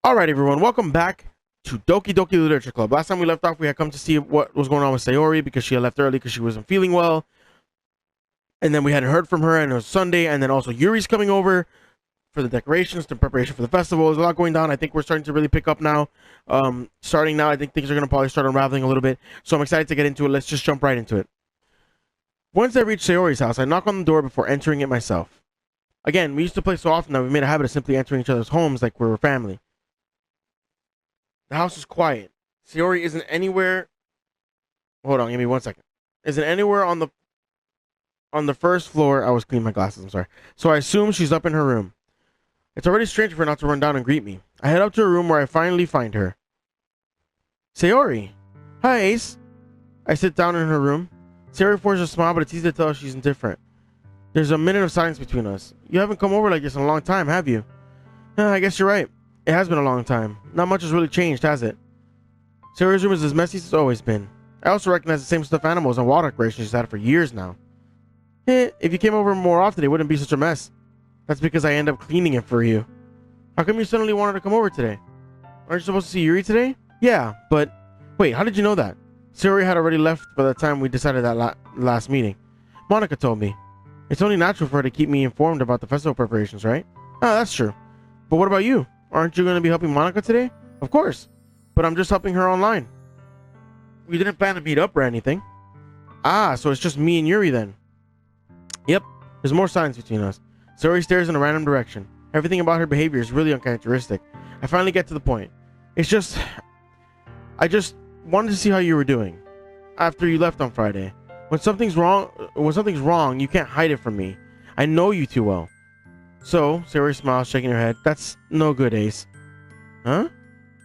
Alright everyone, welcome back to Doki Literature Club. Last time we left off, we had come to see what was going on with Sayori because she had left early because she wasn't feeling well. And then we hadn't heard from her, and it was Sunday, and then also Yuri's coming over for the decorations, the preparation for the festival. There's a lot going down. I think we're starting to really pick up now. Starting now, I think things are going to probably start unraveling a little bit. So I'm excited to get into it. Let's just jump right into it. Once I reach Sayori's house, I knock on the door before entering it myself. Again, we used to play so often that we made a habit of simply entering each other's homes like we were family. The house is quiet. Sayori isn't anywhere. Hold on, give me 1 second. Isn't anywhere on the first floor. I was cleaning my glasses, I'm sorry. So I assume she's up in her room. It's already strange for her not to run down and greet me. I head up to her room where I finally find her. Sayori. Hi, Ace. I sit down in her room. Sayori forces a smile, but it's easy to tell she's indifferent. There's a minute of silence between us. You haven't come over like this in a long time, have you? I guess you're right. It has been a long time. Not much has really changed, has it? Sayori's room is as messy as it's always been. I also recognize the same stuffed animals and wall decorations she's had for years now. If you came over more often, it wouldn't be such a mess. That's because I end up cleaning it for you. How come you suddenly wanted to come over today? Aren't you supposed to see Yuri today? Yeah, but... Wait, how did you know that? Sayori had already left by the time we decided that last meeting. Monica told me. It's only natural for her to keep me informed about the festival preparations, right? Ah, that's true. But what about you? Aren't you going to be helping Monica today? Of course. But I'm just helping her online. We didn't plan to meet up or anything. Ah, so it's just me and Yuri then. Yep. There's more silence between us. Sayori stares in a random direction. Everything about her behavior is really uncharacteristic. I finally get to the point. It's just... I just wanted to see how you were doing. After you left on Friday. When something's wrong, you can't hide it from me. I know you too well. So, Sayori smiles, shaking her head. That's no good, Ace. Huh?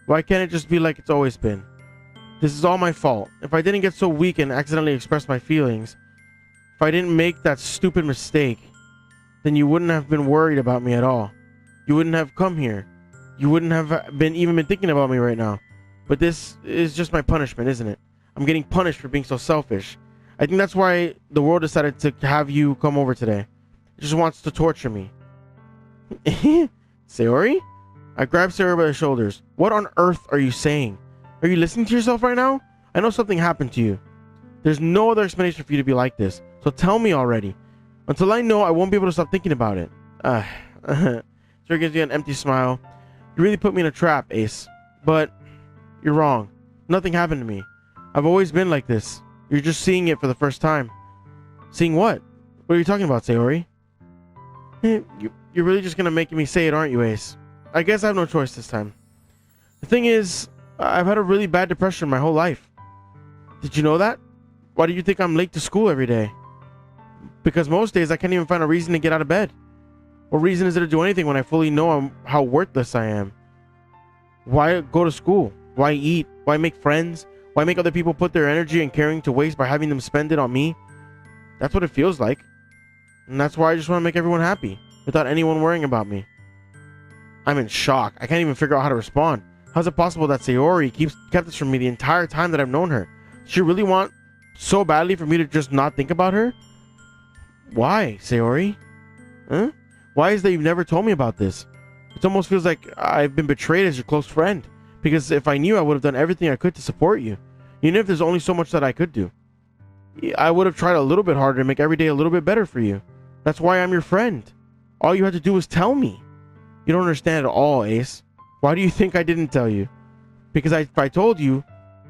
Why can't it just be like it's always been? This is all my fault. If I didn't get so weak and accidentally express my feelings, if I didn't make that stupid mistake, then you wouldn't have been worried about me at all. You wouldn't have come here. You wouldn't have even been thinking about me right now. But this is just my punishment, isn't it? I'm getting punished for being so selfish. I think that's why the world decided to have you come over today. It just wants to torture me. Sayori? I grab Sayori by the shoulders. What on earth are you saying? Are you listening to yourself right now? I know something happened to you. There's no other explanation for you to be like this. So tell me already. Until I know, I won't be able to stop thinking about it. Sayori gives you an empty smile. You really put me in a trap, Ace. But you're wrong. Nothing happened to me. I've always been like this. You're just seeing it for the first time. Seeing what? What are you talking about, Sayori? You're really just gonna make me say it, aren't you, Ace? I guess I have no choice this time. The thing is, I've had a really bad depression my whole life. Did you know that? Why do you think I'm late to school every day? Because most days I can't even find a reason to get out of bed. What reason is there to do anything when I fully know how worthless I am? Why go to school? Why eat? Why make friends? Why make other people put their energy and caring to waste by having them spend it on me? That's what it feels like. And that's why I just want to make everyone happy, without anyone worrying about me. I'm in shock. I can't even figure out how to respond. How's it possible that Sayori kept this from me the entire time that I've known her? Does she really want so badly for me to just not think about her? Why, Sayori? Huh? Why is that you've never told me about this? It almost feels like I've been betrayed as your close friend. Because if I knew, I would have done everything I could to support you. Even if there's only so much that I could do. I would have tried a little bit harder to make every day a little bit better for you. That's why I'm your friend. All you had to do was tell me. You don't understand at all, Ace. Why do you think I didn't tell you? Because if I told you,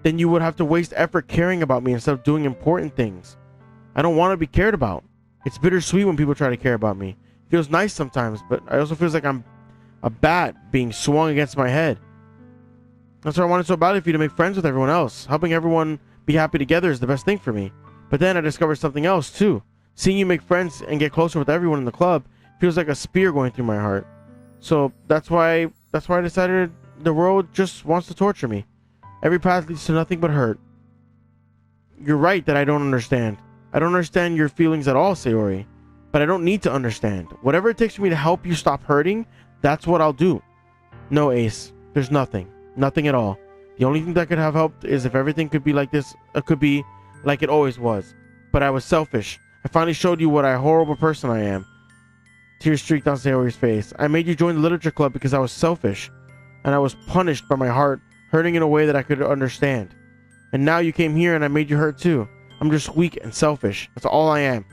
then you would have to waste effort caring about me instead of doing important things. I don't want to be cared about. It's bittersweet when people try to care about me. It feels nice sometimes, but I also feels like I'm a bat being swung against my head. That's why I wanted so badly for you to make friends with everyone else. Helping everyone be happy together is the best thing for me. But then I discovered something else too. Seeing you make friends and get closer with everyone in the club feels like a spear going through my heart. So that's why I decided the world just wants to torture me. Every path leads to nothing but hurt. You're right that I don't understand. I don't understand your feelings at all, Sayori. But I don't need to understand. Whatever it takes for me to help you stop hurting, that's what I'll do. No, Ace. There's nothing. Nothing at all. The only thing that could have helped is if everything could be like this, could be like it always was. But I was selfish. I finally showed you what a horrible person I am. Tears streaked down Sayori's face. I made you join the literature club because I was selfish. and I was punished by my heart hurting in a way that I could understand. And now you came here and I made you hurt too. I'm just weak and selfish. That's all I am.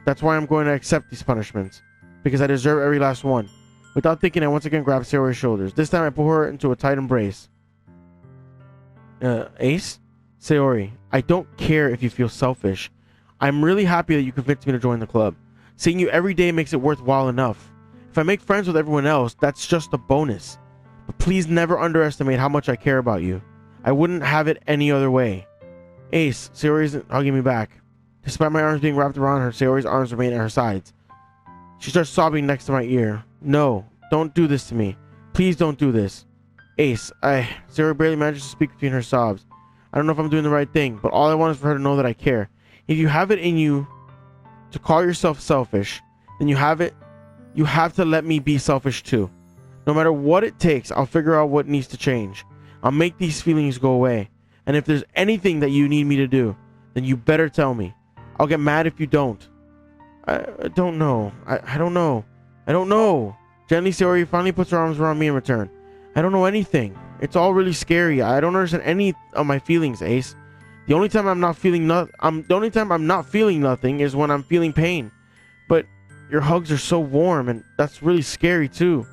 That's why I'm going to accept these punishments, because I deserve every last one. Without thinking, I once again grabbed Sayori's shoulders. This time I pull her into a tight embrace. Ace? Sayori, I don't care if you feel selfish. I'm really happy that you convinced me to join the club. Seeing you every day makes it worthwhile enough. If I make friends with everyone else, that's just a bonus. But please never underestimate how much I care about you. I wouldn't have it any other way. Ace, Sayori isn't hugging me back. Despite my arms being wrapped around her, Sayori's arms remain at her sides. She starts sobbing next to my ear. No, don't do this to me. Please don't do this. Ace, Sayori barely manages to speak between her sobs. I don't know if I'm doing the right thing, but all I want is for her to know that I care. If you have it in you to call yourself selfish, then you have to let me be selfish too. No matter what it takes, I'll figure out what needs to change. I'll make these feelings go away. And if there's anything that you need me to do, then you better tell me. I'll get mad if you don't. I don't know. I don't know. I don't know. Gently, Sayori finally puts her arms around me in return. I don't know anything. It's all really scary. I don't understand any of my feelings, Ace. The only time I'm not feeling nothing is when I'm feeling pain. But your hugs are so warm, and that's really scary too.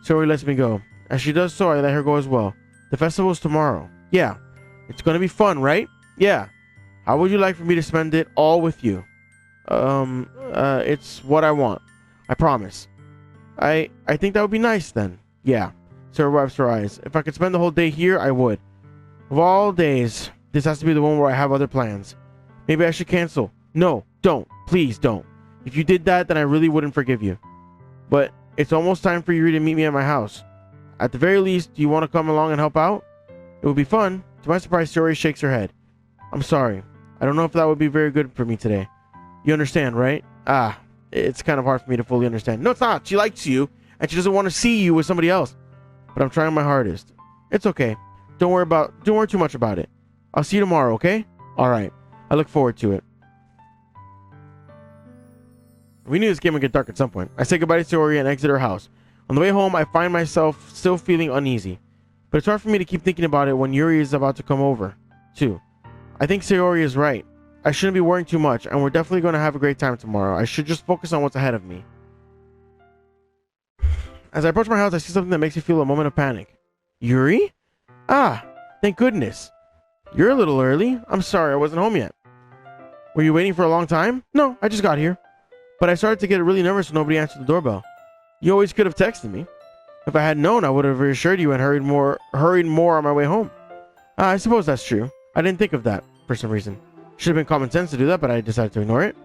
Sayori lets me go. As she does so, I let her go as well. The festival's tomorrow. Yeah. It's gonna be fun, right? Yeah. How would you like for me to spend it all with you? It's what I want. I promise. I think that would be nice then. Yeah. Sayori wipes her eyes. If I could spend the whole day here, I would. Of all days, this has to be the one where I have other plans. Maybe I should cancel. No, don't. Please don't. If you did that, then I really wouldn't forgive you. But it's almost time for you to meet me at my house. At the very least, do you want to come along and help out? It would be fun. To my surprise, Sayori shakes her head. I'm sorry. I don't know if that would be very good for me today. You understand, right? It's kind of hard for me to fully understand. No, it's not. She likes you, and she doesn't want to see you with somebody else. But I'm trying my hardest. It's okay. Don't worry too much about it. I'll see you tomorrow, okay? All right. I look forward to it. We knew this game would get dark at some point. I say goodbye to Sayori and exit her house. On the way home, I find myself still feeling uneasy. But it's hard for me to keep thinking about it when Yuri is about to come over, too. I think Sayori is right. I shouldn't be worrying too much, and we're definitely going to have a great time tomorrow. I should just focus on what's ahead of me. As I approach my house, I see something that makes me feel a moment of panic. Yuri? Thank goodness. You're a little early. I'm sorry, I wasn't home yet. Were you waiting for a long time? No, I just got here. But I started to get really nervous when nobody answered the doorbell. You always could have texted me. If I had known, I would have reassured you and hurried more on my way home. I suppose that's true. I didn't think of that for some reason. Should have been common sense to do that, but I decided to ignore it.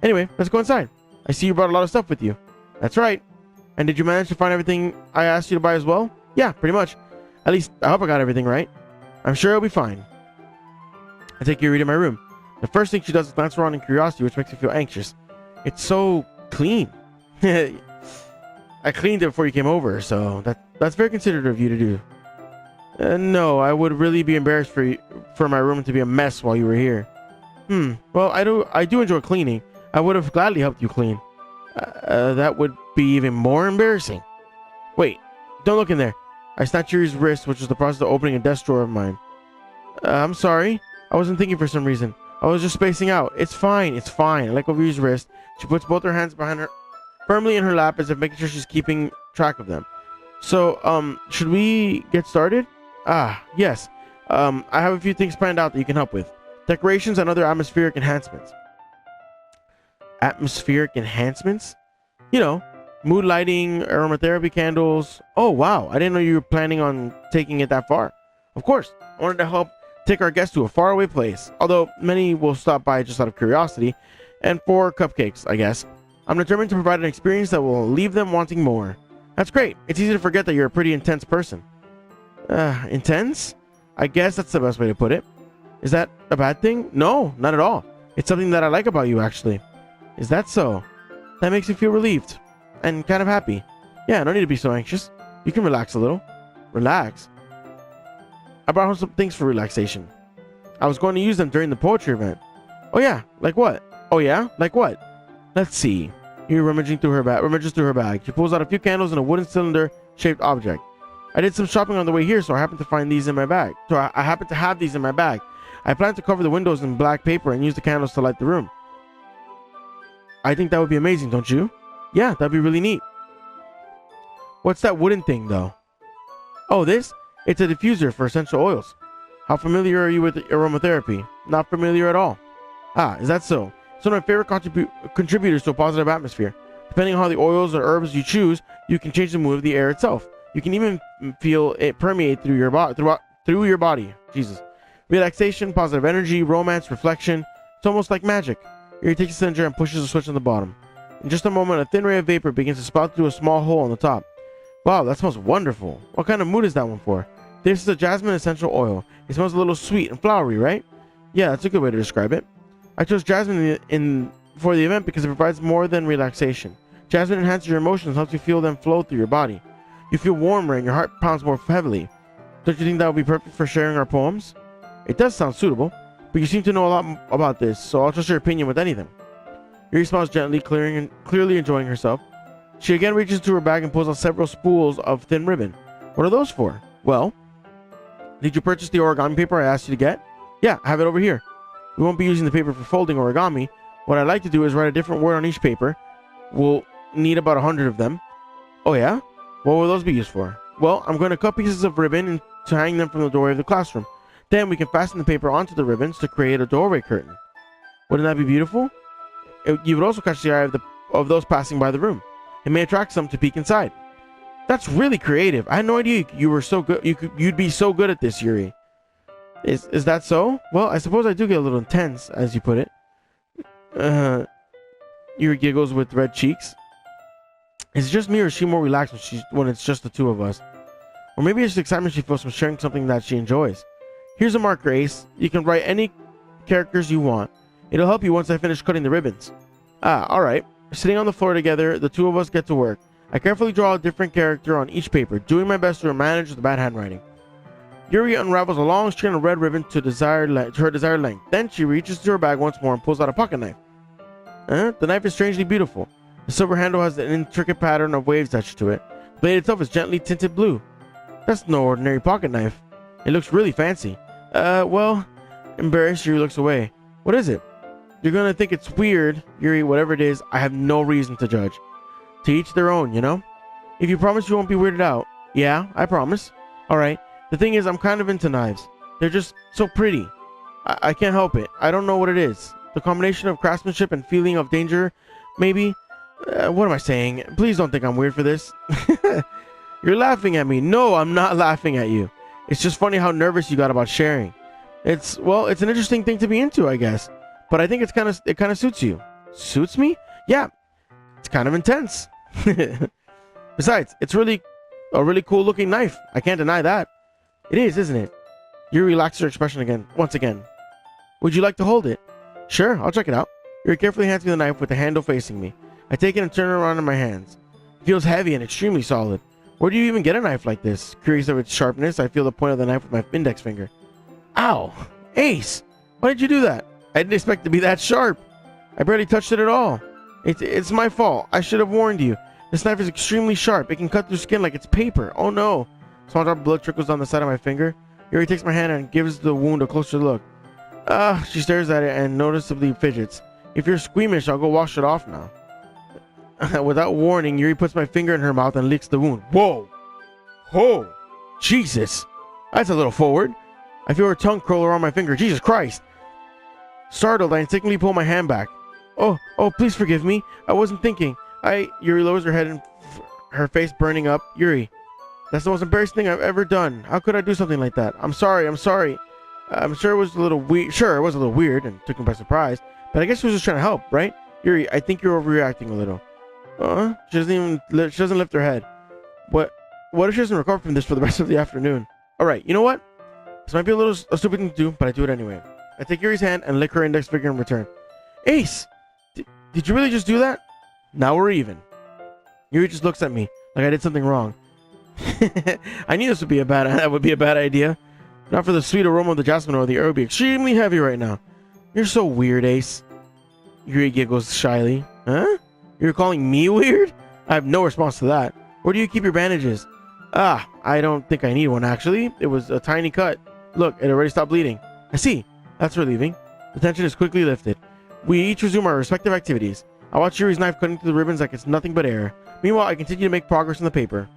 Anyway, let's go inside. I see you brought a lot of stuff with you. That's right. And did you manage to find everything I asked you to buy as well? Yeah, pretty much. At least, I hope I got everything right. I'm sure it'll be fine. I take Yuri to my room. The first thing she does is glance around in curiosity, which makes me feel anxious. It's so clean. I cleaned it before you came over, so that's very considerate of you to do. No, I would really be embarrassed for my room to be a mess while you were here. Well, I do enjoy cleaning. I would have gladly helped you clean. That would be even more embarrassing. Wait, don't look in there. I snatched Yuri's wrist, which was the process of opening a desk drawer of mine. I'm sorry. I wasn't thinking for some reason. I was just spacing out. It's fine. It's fine. I let go of Yuri's wrist. She puts both her hands behind her, firmly in her lap, as if making sure she's keeping track of them. So, should we get started? Yes. I have a few things planned out that you can help with. Decorations and other atmospheric enhancements. Atmospheric enhancements? You know, mood lighting, aromatherapy candles. Oh, wow. I didn't know you were planning on taking it that far. Of course. I wanted to help take our guests to a faraway place, although many will stop by just out of curiosity, and for cupcakes, I guess. I'm determined to provide an experience that will leave them wanting more. That's great. It's easy to forget that you're a pretty intense person. Intense? I guess that's the best way to put it. Is that a bad thing? No, not at all. It's something that I like about you, actually. Is that so? That makes me feel relieved and kind of happy. Yeah, no need to be so anxious. You can relax a little. Relax? I brought home some things for relaxation. I was going to use them during the poetry event. Oh yeah, like what? Oh yeah, like what? Let's see. You're rummaging through her bag. She pulls out a few candles and a wooden cylinder-shaped object. I did some shopping on the way here, so I happened to find these in my bag. I happen to have these in my bag. I plan to cover the windows in black paper and use the candles to light the room. I think that would be amazing, don't you? Yeah, that'd be really neat. What's that wooden thing, though? Oh, this? It's a diffuser for essential oils. How familiar are you with aromatherapy? Not familiar at all. Ah, is that so? It's one of my favorite contributors to a positive atmosphere. Depending on how the oils or herbs you choose, you can change the mood of the air itself. You can even feel it permeate through your body. Jesus. Relaxation, positive energy, romance, reflection. It's almost like magic. Yuri takes a cylinder and pushes a switch on the bottom. In just a moment, a thin ray of vapor begins to spout through a small hole on the top. Wow, that smells wonderful. What kind of mood is that one for? This is a jasmine essential oil. It smells a little sweet and flowery, right? Yeah, that's a good way to describe it. I chose jasmine for the event because it provides more than relaxation. Jasmine enhances your emotions and helps you feel them flow through your body. You feel warmer and your heart pounds more heavily. Don't you think that would be perfect for sharing our poems? It does sound suitable, but you seem to know a lot about this, so I'll trust your opinion with anything. Yuri smiles gently, clearly enjoying herself. She again reaches into her bag and pulls out several spools of thin ribbon. What are those for? Well, did you purchase the origami paper I asked you to get? Yeah, I have it over here. We won't be using the paper for folding origami. What I'd like to do is write a different word on each paper. We'll need about 100 of them. Oh yeah? What will those be used for? Well, I'm going to cut pieces of ribbon and to hang them from the doorway of the classroom. Then we can fasten the paper onto the ribbons to create a doorway curtain. Wouldn't that be beautiful? You would also catch the eye of those passing by the room. It may attract some to peek inside. That's really creative. I had no idea you were so good. You'd be so good at this, Yuri. Is that so? Well, I suppose I do get a little intense, as you put it. Yuri giggles with red cheeks. Is it just me, or is she more relaxed when it's just the two of us? Or maybe it's the excitement she feels from sharing something that she enjoys. Here's a marker, Ace. You can write any characters you want. It'll help you once I finish cutting the ribbons. Ah, alright. Sitting on the floor together, the two of us get to work. I carefully draw a different character on each paper, doing my best to manage the bad handwriting. Yuri unravels a long string of red ribbon to her desired length. Then she reaches to her bag once more and pulls out a pocket knife. The knife is strangely beautiful. The silver handle has an intricate pattern of waves etched to it. The blade itself is gently tinted blue. That's no ordinary pocket knife. It looks really fancy. Well, embarrassed, Yuri looks away. What is it? You're gonna think it's weird, Yuri. Whatever it is, I have no reason to judge. To each their own, you know? If you promise you won't be weirded out. Yeah, I promise. Alright. The thing is, I'm kind of into knives. They're just so pretty. I can't help it. I don't know what it is. The combination of craftsmanship and feeling of danger, maybe? What am I saying? Please don't think I'm weird for this. You're laughing at me. No, I'm not laughing at you. It's just funny how nervous you got about sharing. It's an interesting thing to be into, I guess. But I think it kind of suits you. Suits me? Yeah. It's kind of intense. Besides, it's a really cool looking knife. I can't deny that. It is, isn't it? Yuri relaxes her expression once again. Would you like to hold it? Sure, I'll check it out. Yuri carefully hands me the knife with the handle facing me. I take it and turn it around in my hands. It feels heavy and extremely solid. Where do you even get a knife like this? Curious of its sharpness, I feel the point of the knife with my index finger. Ow! Ace! Why did you do that? I didn't expect it to be that sharp. I barely touched it at all. It's my fault. I should have warned you. This knife is extremely sharp. It can cut through skin like it's paper. Oh no. Small drop of blood trickles down the side of my finger. Yuri takes my hand and gives the wound a closer look. She stares at it and noticeably fidgets. If you're squeamish, I'll go wash it off now. Without warning, Yuri puts my finger in her mouth and licks the wound. Whoa! Oh! Jesus! That's a little forward. I feel her tongue curl around my finger. Jesus Christ! Startled, I instinctively pull my hand back. Oh, please forgive me. I wasn't thinking. Yuri lowers her head and her face burning up. Yuri, that's the most embarrassing thing I've ever done. How could I do something like that? I'm sorry. I'm sure it was a little weird. Sure, it was a little weird and took me by surprise. But I guess she was just trying to help, right? Yuri, I think you're overreacting a little. She doesn't lift her head. What if she doesn't recover from this for the rest of the afternoon? Alright, you know what? This might be a stupid thing to do, but I do it anyway. I take Yuri's hand and lick her index finger in return. Ace! Did you really just do that? Now we're even. Yuri just looks at me like I did something wrong. I knew that would be a bad idea. Not for the sweet aroma of the jasmine oil, the air would be extremely heavy right now. You're so weird, Ace. Yuri giggles shyly. Huh? You're calling me weird? I have no response to that. Where do you keep your bandages? Ah, I don't think I need one actually. It was a tiny cut. Look, it already stopped bleeding. I see. That's relieving. The tension is quickly lifted. We each resume our respective activities. I watch Yuri's knife cutting through the ribbons like it's nothing but air. Meanwhile, I continue to make progress on the paper.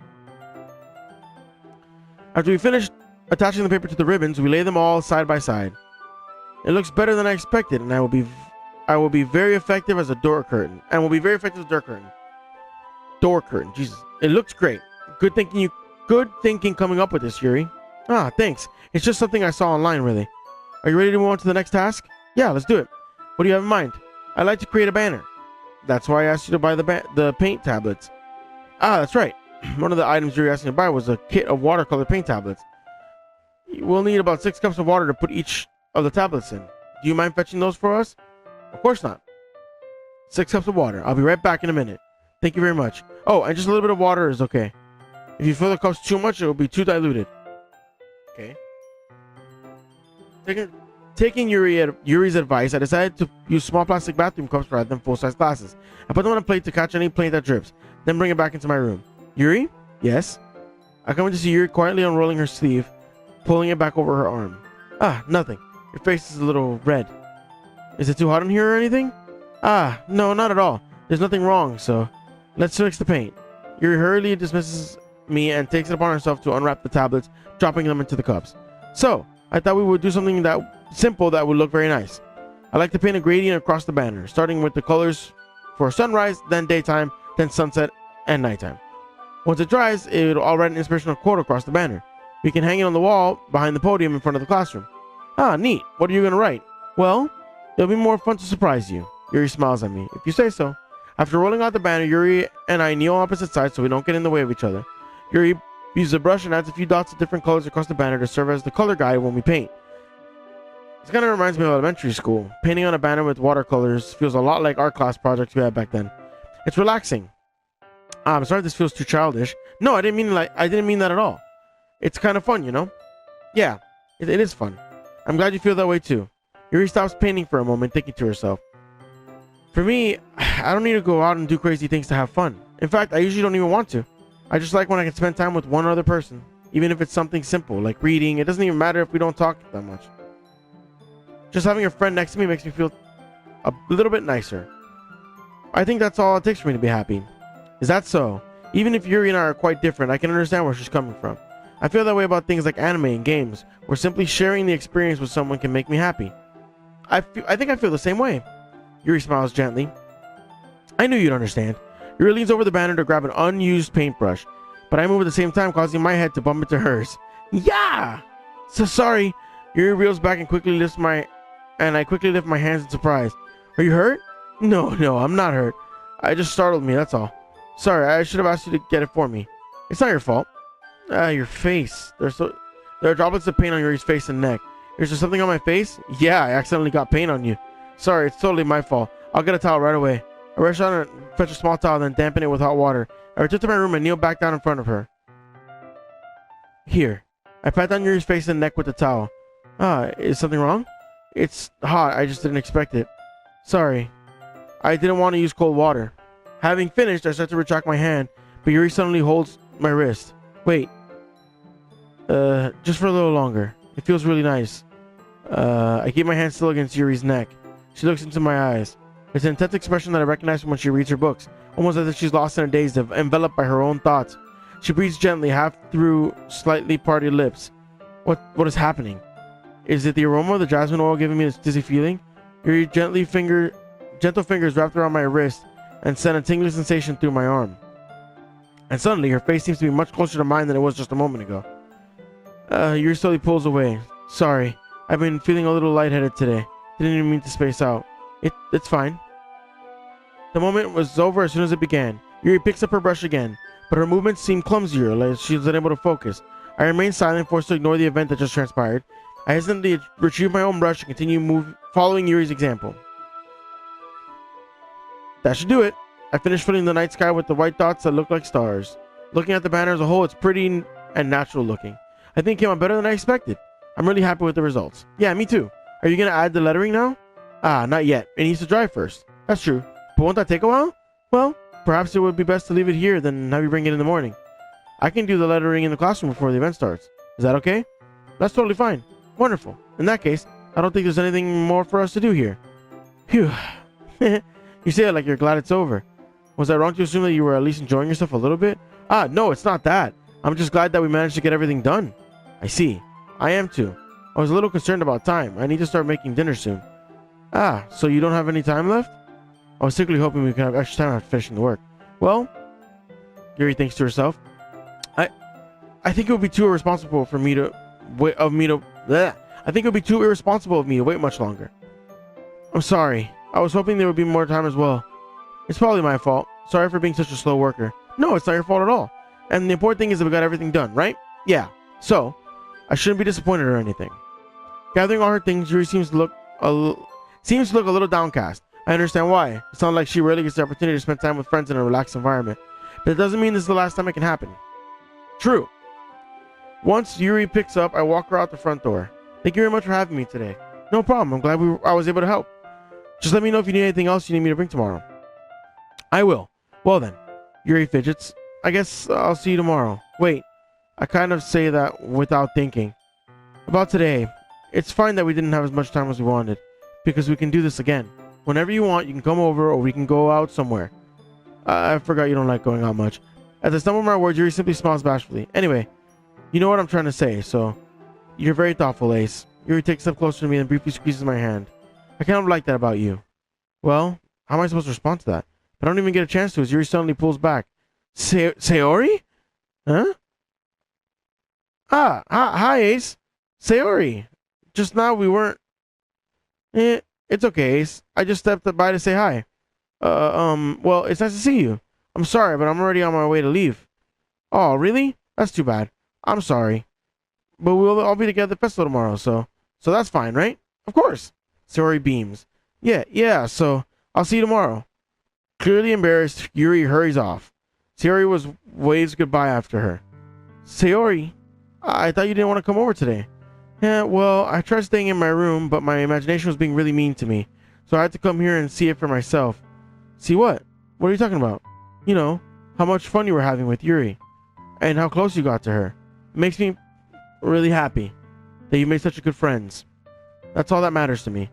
After we finish attaching the paper to the ribbons, we lay them all side by side. It looks better than I expected, and I will be very effective as a door curtain. Door curtain. Jesus. It looks great. Good thinking coming up with this, Yuri. Ah, thanks. It's just something I saw online, really. Are you ready to move on to the next task? Yeah, let's do it. What do you have in mind? I'd like to create a banner. That's why I asked you to buy the paint tablets. Ah, that's right. One of the items you were asking to buy was a kit of watercolor paint tablets. We'll need about 6 cups of water to put each of the tablets in. Do you mind fetching those for us? Of course not. 6 cups of water. I'll be right back in a minute. Thank you very much. Oh, and just a little bit of water is okay. If you fill the cups too much, it will be too diluted. Okay. Taking Yuri's advice, I decided to use small plastic bathroom cups rather than full-size glasses. I put them on a plate to catch any paint that drips, then bring it back into my room. Yuri? Yes? I come in to see Yuri quietly unrolling her sleeve, pulling it back over her arm. Ah, nothing. Your face is a little red. Is it too hot in here or anything? Ah, no, not at all. There's nothing wrong, so let's mix the paint. Yuri hurriedly dismisses me and takes it upon herself to unwrap the tablets, dropping them into the cups. So, I thought we would do something that simple that would look very nice. I like to paint a gradient across the banner, starting with the colors for sunrise, then daytime, then sunset, and nighttime. Once it dries, I'll write an inspirational quote across the banner. We can hang it on the wall behind the podium in front of the classroom. Ah, neat. What are you going to write? Well, it'll be more fun to surprise you. Yuri smiles at me. If you say so. After rolling out the banner, Yuri and I kneel on opposite sides so we don't get in the way of each other. Yuri uses a brush and adds a few dots of different colors across the banner to serve as the color guide when we paint. This kind of reminds me of elementary school. Painting on a banner with watercolors feels a lot like art class projects we had back then. It's relaxing. I'm sorry if this feels too childish. No, I didn't mean that at all. It's kind of fun, you know? Yeah, it is fun. I'm glad you feel that way too. Yuri stops painting for a moment, thinking to herself. For me, I don't need to go out and do crazy things to have fun. In fact, I usually don't even want to. I just like when I can spend time with one other person, even if it's something simple, like reading. It doesn't even matter if we don't talk that much. Just having a friend next to me makes me feel a little bit nicer. I think that's all it takes for me to be happy. Is that so? Even if Yuri and I are quite different, I can understand where she's coming from. I feel that way about things like anime and games, where simply sharing the experience with someone can make me happy. I think I feel the same way. Yuri smiles gently. I knew you'd understand. Yuri leans over the banner to grab an unused paintbrush, but I move at the same time, causing my head to bump into hers. Yeah! So sorry. Yuri reels back and I quickly lift my hands in surprise. Are you hurt? No, I'm not hurt. It just startled me, that's all. Sorry, I should have asked you to get it for me. It's not your fault. Your face. There are droplets of paint on Yuri's face and neck. Is there something on my face? Yeah, I accidentally got paint on you. Sorry, it's totally my fault. I'll get a towel right away. I rush out and fetch a small towel, then dampen it with hot water. I return to my room and kneel back down in front of her. Here. I pat down Yuri's face and neck with the towel. Is something wrong? It's hot. I just didn't expect it. Sorry. I didn't want to use cold water. Having finished, I start to retract my hand, but Yuri suddenly holds my wrist. Wait. Just for a little longer. It feels really nice. I keep my hand still against Yuri's neck. She looks into my eyes. It's an intense expression that I recognize from when she reads her books, almost as if she's lost in a daze, enveloped by her own thoughts. She breathes gently, half through slightly parted lips. What is happening? Is it the aroma of the jasmine oil giving me this dizzy feeling? Yuri's gentle fingers wrapped around my wrist and sent a tingling sensation through my arm. And suddenly, her face seems to be much closer to mine than it was just a moment ago. Yuri slowly pulls away. Sorry, I've been feeling a little lightheaded today. Didn't even mean to space out. It's fine. The moment was over as soon as it began. Yuri picks up her brush again, but her movements seem clumsier, like she was unable to focus. I remain silent, forced to ignore the event that just transpired. I hesitantly retrieve my own brush and continue following Yuri's example. That should do it. I finished filling the night sky with the white dots that look like stars. Looking at the banner as a whole, it's pretty and natural looking. I think it came out better than I expected. I'm really happy with the results. Yeah, me too. Are you going to add the lettering now? Not yet. It needs to dry first. That's true. But won't that take a while? Well, perhaps it would be best to leave it here than have you bring it in the morning. I can do the lettering in the classroom before the event starts. Is that okay? That's totally fine. Wonderful. In that case, I don't think there's anything more for us to do here. Phew. You say it like you're glad it's over. Was I wrong to assume that you were at least enjoying yourself a little bit? Ah, no, it's not that. I'm just glad that we managed to get everything done. I see. I am too. I was a little concerned about time. I need to start making dinner soon. Ah, so you don't have any time left? I was secretly hoping we could have extra time after finishing the work. Well, Yuri thinks to herself, I think it would be too irresponsible for me to wait. I think it would be too irresponsible of me to wait much longer. I'm sorry. I was hoping there would be more time as well. It's probably my fault. Sorry for being such a slow worker. No, it's not your fault at all. And the important thing is that we got everything done, right? Yeah. So, I shouldn't be disappointed or anything. Gathering all her things, Yuri seems to look a little downcast. I understand why. It sounds like she rarely gets the opportunity to spend time with friends in a relaxed environment. But it doesn't mean this is the last time it can happen. True. Once Yuri picks up, I walk her out the front door. Thank you very much for having me today. No problem. I'm glad I was able to help. Just let me know if you need anything else you need me to bring tomorrow. I will. Well then. Yuri fidgets. I guess I'll see you tomorrow. Wait. I kind of say that without thinking. About today. It's fine that we didn't have as much time as we wanted. Because we can do this again. Whenever you want, you can come over or we can go out somewhere. I forgot you don't like going out much. As I stumble my words, Yuri simply smiles bashfully. Anyway, you know what I'm trying to say, so... You're very thoughtful, Ace. Yuri takes a step closer to me and briefly squeezes my hand. I kind of like that about you. Well, how am I supposed to respond to that? But I don't even get a chance to as Yuri suddenly pulls back. Sayori? Huh? Hi, Ace. Sayori. Just now we weren't... It's okay, Ace. I just stepped by to say hi. Well, it's nice to see you. I'm sorry, but I'm already on my way to leave. Oh, really? That's too bad. I'm sorry. But we'll all be together at the festival tomorrow, so that's fine, right? Of course. Sayori beams. Yeah, so I'll see you tomorrow. Clearly embarrassed, Yuri hurries off. Sayori waves goodbye after her. Sayori, I thought you didn't want to come over today. Yeah, well, I tried staying in my room, but my imagination was being really mean to me. So I had to come here and see it for myself. See what? What are you talking about? You know, how much fun you were having with Yuri. And how close you got to her. It makes me really happy that you made such good friends. That's all that matters to me.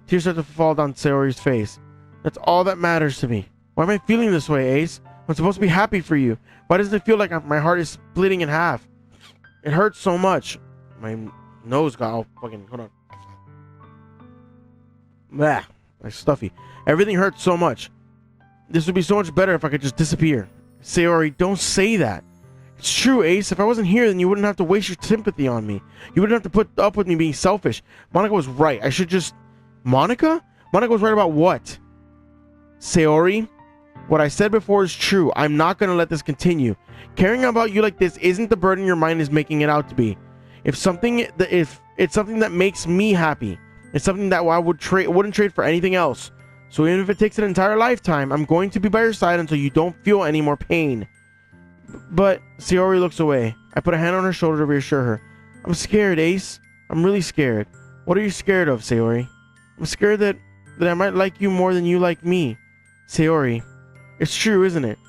Tears start to fall down Sayori's face. That's all that matters to me. Why am I feeling this way, Ace? I'm supposed to be happy for you. Why does it feel like my heart is splitting in half? It hurts so much. My nose got all fucking... Hold on. Blah. My stuffy. Everything hurts so much. This would be so much better if I could just disappear. Sayori, don't say that. It's true, Ace. If I wasn't here, then you wouldn't have to waste your sympathy on me. You wouldn't have to put up with me being selfish. Monica was right. I should just... Monica? Monica was right about what? Sayori, what I said before is true. I'm not going to let this continue. Caring about you like this isn't the burden your mind is making it out to be. If it's something that makes me happy, it's something that I wouldn't trade for anything else. So even if it takes an entire lifetime, I'm going to be by your side until you don't feel any more pain. But Sayori looks away. I put a hand on her shoulder to reassure her. I'm scared, Ace. I'm really scared. What are you scared of, Sayori? I'm scared that I might like you more than you like me. Sayori, it's true, isn't it?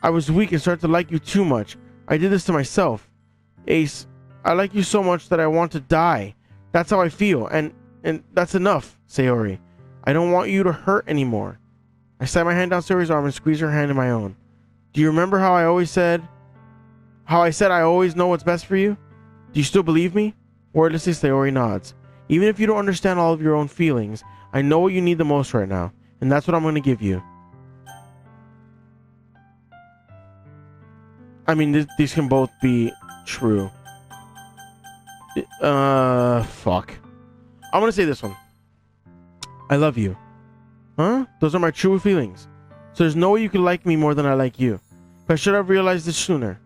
I was weak and started to like you too much. I did this to myself. Ace, I like you so much that I want to die. That's how I feel, and that's enough, Sayori. I don't want you to hurt anymore. I slide my hand down Sayori's arm and squeeze her hand in my own. Do you remember how I said I always know what's best for you? Do you still believe me? Wordlessly, Sayori nods. Even if you don't understand all of your own feelings, I know what you need the most right now, and that's what I'm going to give you. I mean, these can both be true. Fuck. I'm going to say this one. I love you. Huh? Those are my true feelings. So there's no way you can like me more than I like you. But I should have realized this sooner.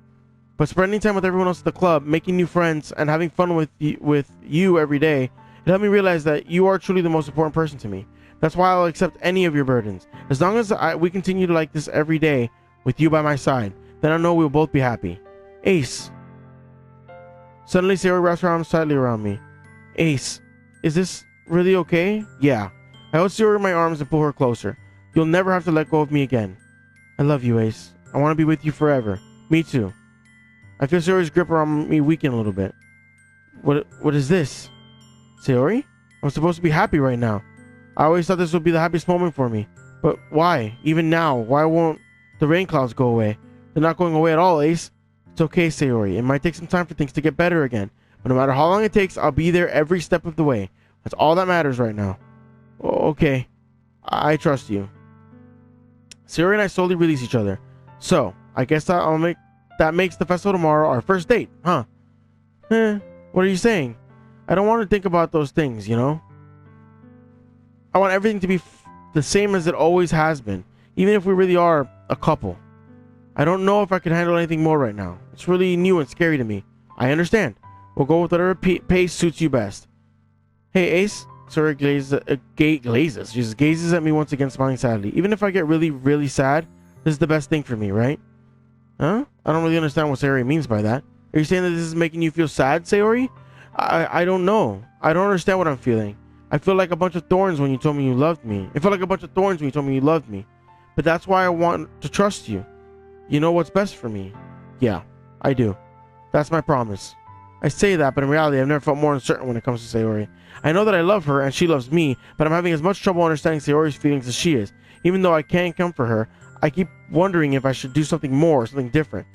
But spending time with everyone else at the club, making new friends, and having fun with you every day, it helped me realize that you are truly the most important person to me. That's why I'll accept any of your burdens. As long as we continue to like this every day with you by my side, then I know we'll both be happy. Ace. Suddenly, Sayori wraps her arms tightly around me. Ace, is this really okay? Yeah. I hold Sayori in my arms and pull her closer. You'll never have to let go of me again. I love you, Ace. I want to be with you forever. Me too. I feel Sayori's grip around me weaken a little bit. What is this? Sayori? I'm supposed to be happy right now. I always thought this would be the happiest moment for me. But why? Even now, why won't the rain clouds go away? They're not going away at all, Ace. It's okay, Sayori. It might take some time for things to get better again. But no matter how long it takes, I'll be there every step of the way. That's all that matters right now. Okay. I trust you. Sayori and I slowly release each other. So, I guess that makes the festival tomorrow our first date, huh? What are you saying? I don't want to think about those things, you know? I want everything to be the same as it always has been, even if we really are a couple. I don't know if I can handle anything more right now. It's really new and scary to me. I understand. We'll go with whatever pace suits you best. Hey, Ace. Sayori gazes at me once again, smiling sadly. Even if I get really, really sad, this is the best thing for me, right? Huh? I don't really understand what Sayori means by that. Are you saying that this is making you feel sad, Sayori? I don't know. I don't understand what I'm feeling. I feel like a bunch of thorns when you told me you loved me. It felt like a bunch of thorns when you told me you loved me. But that's why I want to trust you. You know what's best for me. Yeah, I do. That's my promise. I say that, but in reality, I've never felt more uncertain when it comes to Sayori. I know that I love her and she loves me, but I'm having as much trouble understanding Sayori's feelings as she is. Even though I can comfort her, I keep wondering if I should do something more, something different.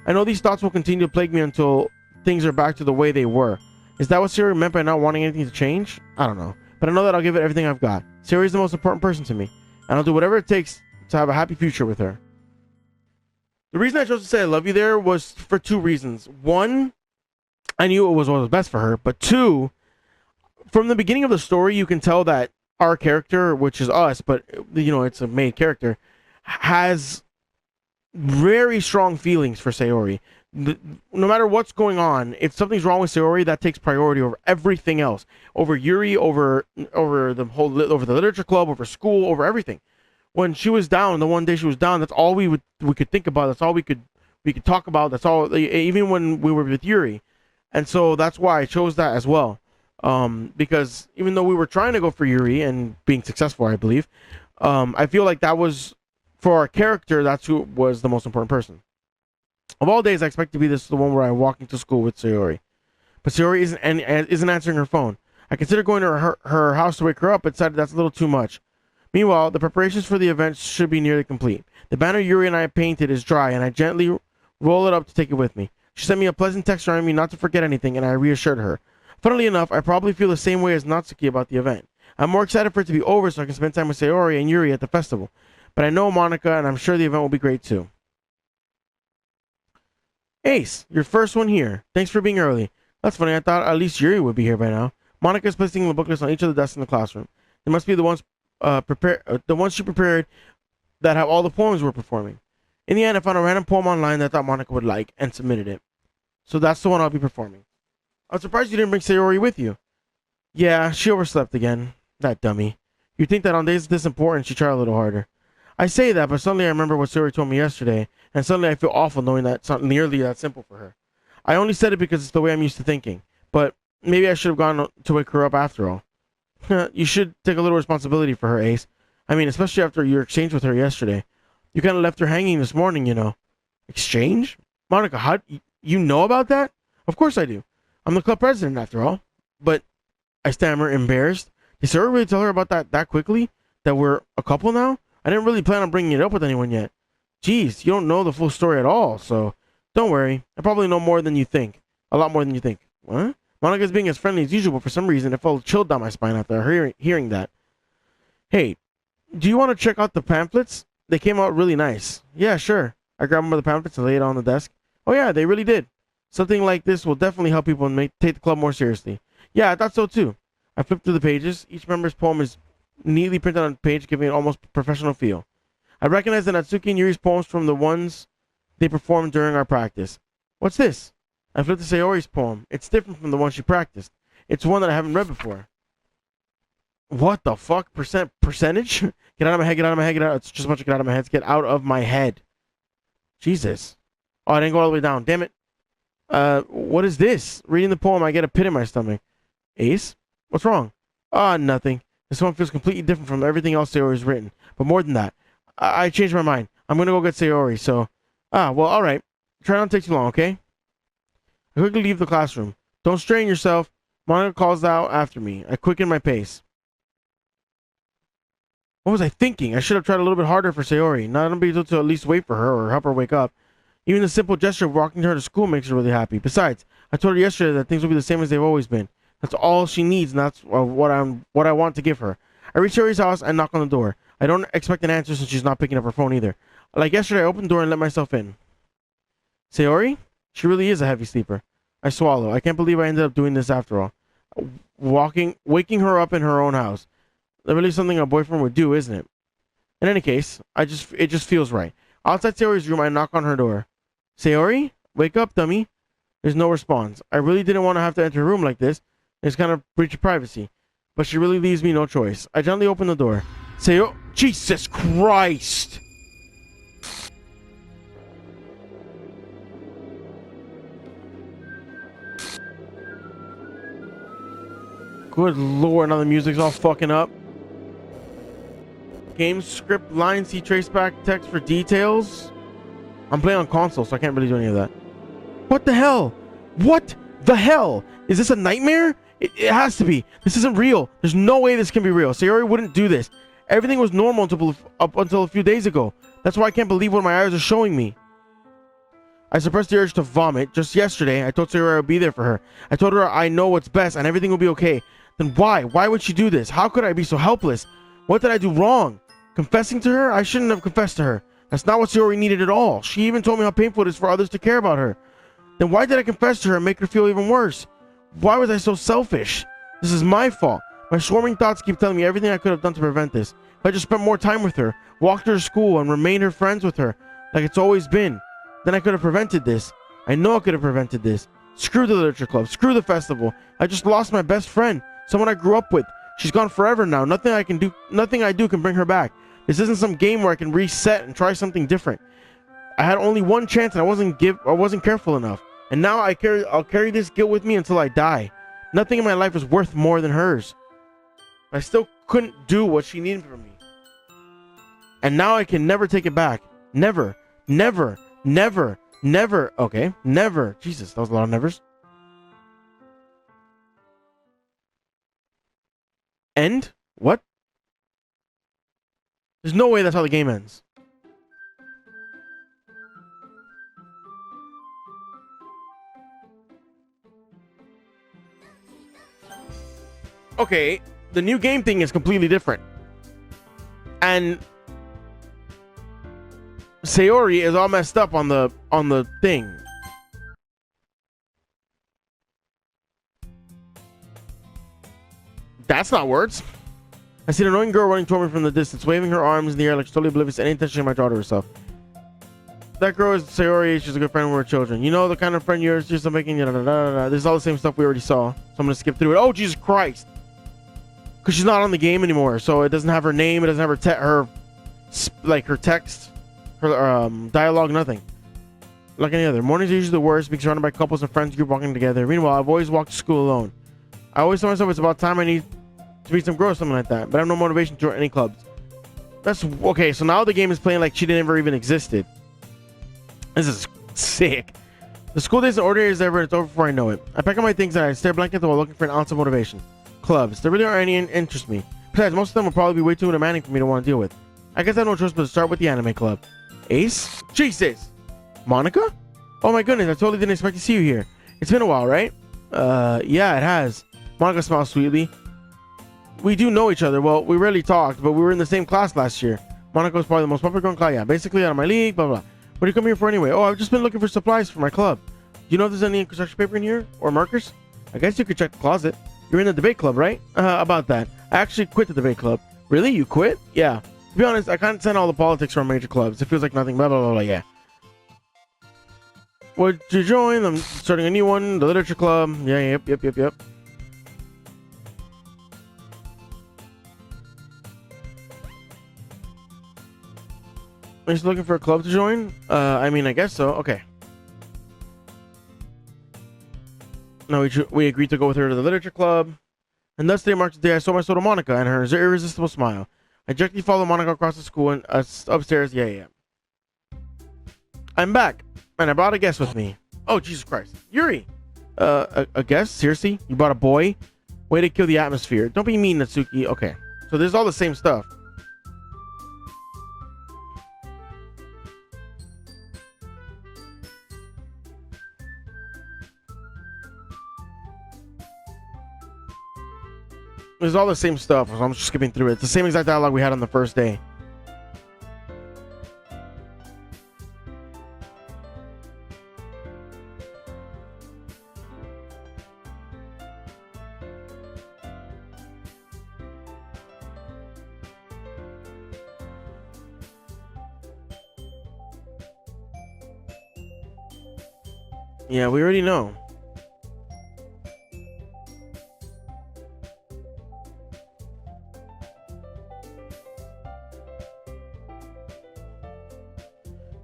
I know these thoughts will continue to plague me until things are back to the way they were. Is that what Sayori meant by not wanting anything to change? I don't know. But I know that I'll give it everything I've got. Sayori is the most important person to me, and I'll do whatever it takes to have a happy future with her. The reason I chose to say I love you there was for two reasons. One, I knew it was what was best for her. But two, from the beginning of the story, you can tell that our character, which is us, but you know, it's a main character, has very strong feelings for Sayori. No matter what's going on, if something's wrong with Sayori, that takes priority over everything else, over Yuri, over the literature club, over school, over everything. When she was down, the one day she was down, that's all we could think about. That's all we could talk about. That's all. Even when we were with Yuri, and so that's why I chose that as well. Because even though we were trying to go for Yuri and being successful, I believe, I feel like that was for our character. That's who was the most important person. Of all days, I expect to be the one where I walk into school with Sayori. But Sayori isn't answering her phone. I consider going to her house to wake her up, but decided that's a little too much. Meanwhile, the preparations for the event should be nearly complete. The banner Yuri and I painted is dry, and I gently roll it up to take it with me. She sent me a pleasant text reminding me not to forget anything, and I reassured her. Funnily enough, I probably feel the same way as Natsuki about the event. I'm more excited for it to be over so I can spend time with Sayori and Yuri at the festival. But I know Monica, and I'm sure the event will be great too. Ace, your first one here. Thanks for being early. That's funny, I thought at least Yuri would be here by now. Monica is placing the book list on each of the desks in the classroom. They must be the ones she prepared that have all the poems we're performing. In the end, I found a random poem online that I thought Monica would like and submitted it. So that's the one I'll be performing. I'm surprised you didn't bring Sayori with you. Yeah, she overslept again. That dummy. You'd think that on days this important she'd try a little harder. I say that, but suddenly I remember what Sayori told me yesterday, and suddenly I feel awful knowing that it's not nearly that simple for her. I only said it because it's the way I'm used to thinking, but maybe I should have gone to wake her up after all. You should take a little responsibility for her, Ace. I mean, especially after your exchange with her yesterday. You kind of left her hanging this morning, you know. Exchange? Monica, how you know about that? Of course I do. I'm the club president after all. But I stammer, embarrassed. Did Sayori really tell her about that quickly? That we're a couple now? I didn't really plan on bringing it up with anyone yet. Jeez, you don't know the full story at all, so don't worry. I probably know more than you think. A lot more than you think. What? Monica's being as friendly as usual, but for some reason it felt chilled down my spine after hearing that. Hey, do you want to check out the pamphlets? They came out really nice. Yeah, sure. I grabbed one of the pamphlets and laid it on the desk. Oh yeah, they really did. Something like this will definitely help people and take the club more seriously. Yeah, I thought so too. I flipped through the pages. Each member's poem is neatly printed on a page, giving it an almost professional feel. I recognized the Natsuki and Yuri's poems from the ones they performed during our practice. What's this? I flipped to Sayori's poem. It's different from the one she practiced. It's one that I haven't read before. What the fuck? Percentage? Get out of my head, get out of my head, get out. It's just a bunch of get out of my head. Get out of my head. Jesus. Oh, I didn't go all the way down. Damn it. What is this? Reading the poem, I get a pit in my stomach. Ace? What's wrong? Ah, nothing. This one feels completely different from everything else Sayori's written. But more than that, I changed my mind. I'm gonna go get Sayori, so... well, alright. Try not to take too long, okay? I quickly leave the classroom. Don't strain yourself. Monica calls out after me. I quicken my pace. What was I thinking? I should have tried a little bit harder for Sayori. Not be able to at least wait for her or help her wake up. Even the simple gesture of walking her to school makes her really happy. Besides, I told her yesterday that things will be the same as they've always been. That's all she needs, and that's what I want to give her. I reach Sayori's house and knock on the door. I don't expect an answer since she's not picking up her phone either. Like yesterday, I opened the door and let myself in. Sayori? She really is a heavy sleeper. I swallow. I can't believe I ended up doing this after all. Waking her up in her own house. That's really something a boyfriend would do, isn't it? In any case, it just feels right. Outside Sayori's room, I knock on her door. Sayori? Wake up, dummy. There's no response. I really didn't want to have to enter her room like this. It's kind of breach of privacy. But she really leaves me no choice. I gently open the door. Sayori... Jesus Christ! Good lord, now the music's all fucking up. Game script lines, see traceback text for details. I'm playing on console, so I can't really do any of that. What the hell? What the hell? Is this a nightmare? It has to be. This isn't real. There's no way this can be real. Sayori wouldn't do this. Everything was normal up until a few days ago. That's why I can't believe what my eyes are showing me. I suppressed the urge to vomit. Just yesterday, I told Sayori I would be there for her. I told her I know what's best and everything will be okay. Then why? Why would she do this? How could I be so helpless? What did I do wrong? Confessing to her? I shouldn't have confessed to her. That's not what Sayori needed at all. She even told me how painful it is for others to care about her. Then why did I confess to her and make her feel even worse? Why was I so selfish? This is my fault. My swarming thoughts keep telling me everything I could have done to prevent this. If I just spent more time with her, walked her to school, and remained her friends with her, like it's always been, then I could have prevented this. I know I could have prevented this. Screw the literature club. Screw the festival. I just lost my best friend. Someone I grew up with. She's gone forever now. Nothing I do can bring her back. This isn't some game where I can reset and try something different. I had only one chance and I wasn't careful enough. And now I'll carry this guilt with me until I die. Nothing in my life is worth more than hers. I still couldn't do what she needed from me. And now I can never take it back. Never. Never. Never. Never. Okay. Never. Jesus, that was a lot of nevers. End? What? There's no way that's how the game ends. Okay, the new game thing is completely different. And Sayori is all messed up on the thing. That's not words. I see an annoying girl running toward me from the distance, waving her arms in the air like she's totally oblivious to any intention she might draw to herself. That girl is Sayori. She's a good friend when we're children. You know the kind of friend you're just making. This is all the same stuff we already saw. So I'm gonna skip through it. Oh Jesus Christ! Because she's not on the game anymore, so it doesn't have her name. It doesn't have her her text, her dialogue, nothing. Like any other. Mornings are usually the worst, being surrounded by couples and friends group walking together. Meanwhile, I've always walked to school alone. I always tell myself it's about time I need to meet some girl or something like that, but I have no motivation to join any clubs. That's okay. So now the game is playing like she never even existed. This is sick. The school day is ordinary as ever, and it's over before I know it. I pack up my things and I stare blankly at the wall looking for an ounce of motivation. Clubs. There really aren't any interest me. Besides, most of them will probably be way too demanding for me to want to deal with. I guess I have no choice but to start with the anime club. Ace? Jesus! Monica? Oh my goodness, I totally didn't expect to see you here. It's been a while, right? Yeah, it has. Monica smiles sweetly. We do know each other. Well, we rarely talked, but we were in the same class last year. Monica was probably the most popular girl in class. Yeah, basically out of my league, blah, blah. What do you come here for anyway? Oh, I've just been looking for supplies for my club. Do you know if there's any construction paper in here? Or markers? I guess you could check the closet. You're in the debate club, right? About that. I actually quit the debate club. Really? You quit? Yeah. To be honest, I can't stand all the politics from major clubs. It feels like nothing, blah, blah, blah, blah, yeah. Would you join? I'm starting a new one, the literature club. Yeah, yep. Are you still looking for a club to join? I mean, I guess so. Okay. No, we agreed to go with her to the literature club. And thus day marks the day I saw my soul to Monica and her irresistible smile. I directly followed Monica across the school and upstairs. Yeah. I'm back. And I brought a guest with me. Oh, Jesus Christ. Yuri! A guess? Seriously? You brought a boy? Way to kill the atmosphere. Don't be mean, Natsuki. Okay. So there's all the same stuff. There's all the same stuff, so I'm just skipping through it. It's the same exact dialogue we had on the first day. Yeah, we already know.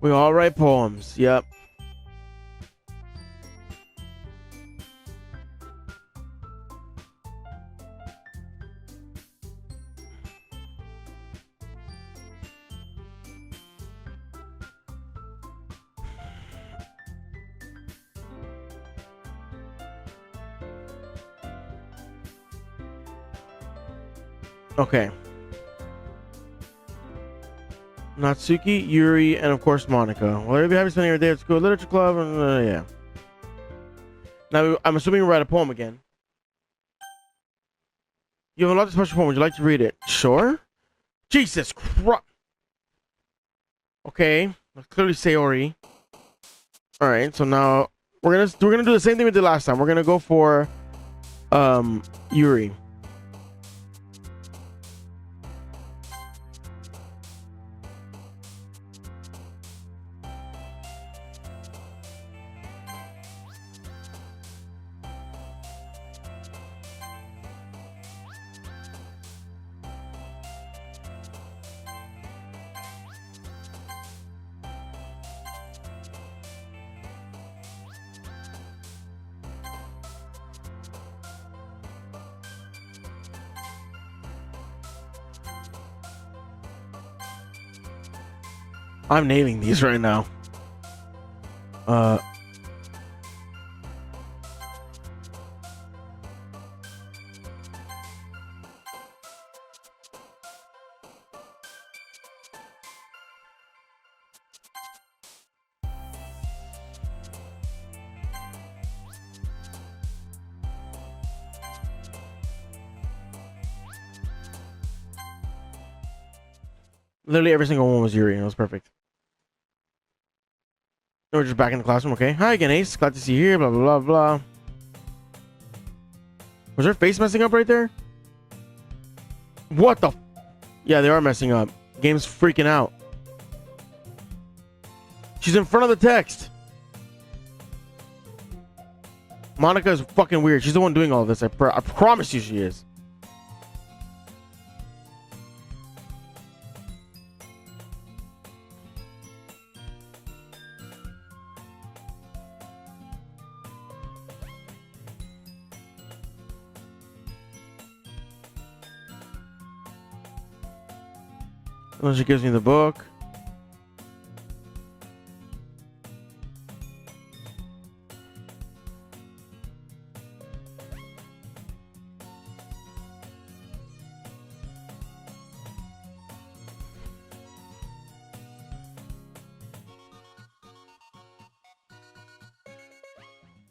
We all write poems. Yep. Okay. Natsuki, Yuri, and of course Monica. Well, they'll be happy spending your day at school, literature club, and yeah. Now, I'm assuming you write a poem again. You have a lot of special poem. Would you like to read it? Sure. Jesus Christ. Okay. Let's clearly say Ori. All right. So now we're gonna do the same thing we did last time. We're gonna go for Yuri. I'm naming these right now. Literally every single one was Yuri, and it was perfect. We're just back in the classroom, okay? Hi again, Ace. Glad to see you here, blah, blah, blah, blah. Was her face messing up right there? What the? Yeah, they are messing up. Game's freaking out. She's in front of the text. Monica is fucking weird. She's the one doing all this. I promise you she is. And then she gives me the book.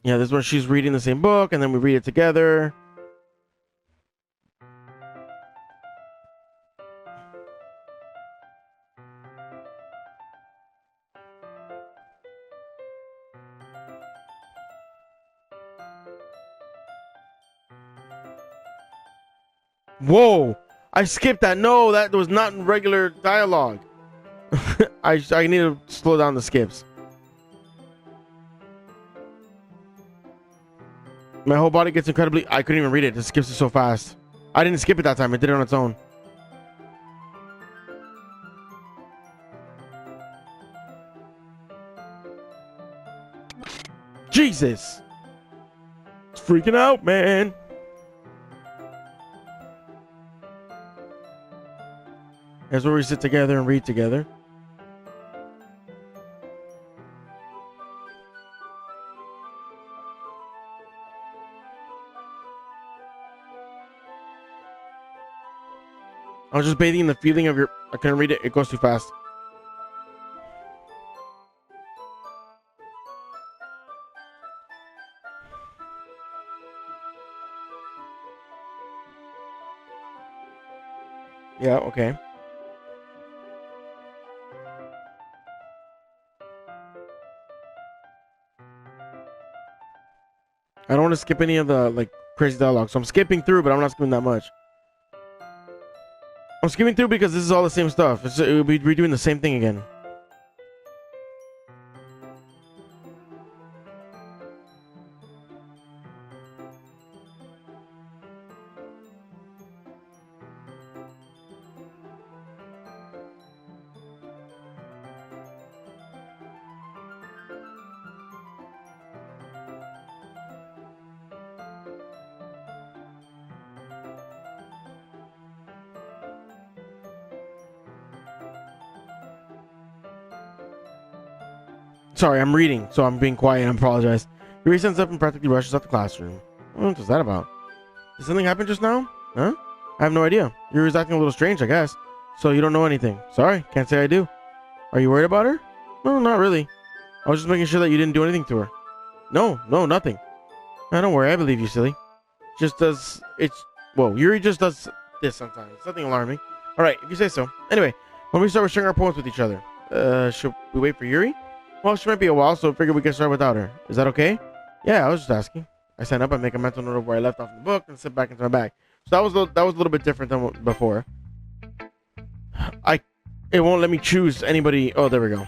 Yeah, this is where she's reading the same book, and then we read it together. Whoa! I skipped that. No, that was not regular dialogue. I need to slow down the skips. My whole body gets incredibly... I couldn't even read it. It skips it so fast. I didn't skip it that time. It did it on its own. Jesus! It's freaking out, man. Here's where we sit together and read together. was just bathing in the feeling of your. I couldn't read it. It goes too fast. Yeah, okay. I don't want to skip any of the like crazy dialogue, so I'm skipping through, but I'm not skipping that much. I'm skipping through because this is all the same stuff. We'll be redoing the same thing again. Sorry, I'm reading, so I'm being quiet. I apologize. Yuri stands up and practically rushes out the classroom. What was that about? Did something happen just now? Huh? I have no idea. Yuri's acting a little strange, I guess. So you don't know anything. Sorry, can't say I do. Are you worried about her? No, not really. I was just making sure that you didn't do anything to her. No, nothing. No, don't worry, I believe you, silly. Just does... Yuri just does this sometimes. It's nothing alarming. Alright, if you say so. Anyway, when we start sharing our poems with each other, should we wait for Yuri? Well, she might be a while, so I figured we could start without her. Is that okay? Yeah, I was just asking. I stand up, I make a mental note of where I left off in the book, and sit back into my bag. So that was a little bit different than before. It won't let me choose anybody. Oh, there we go.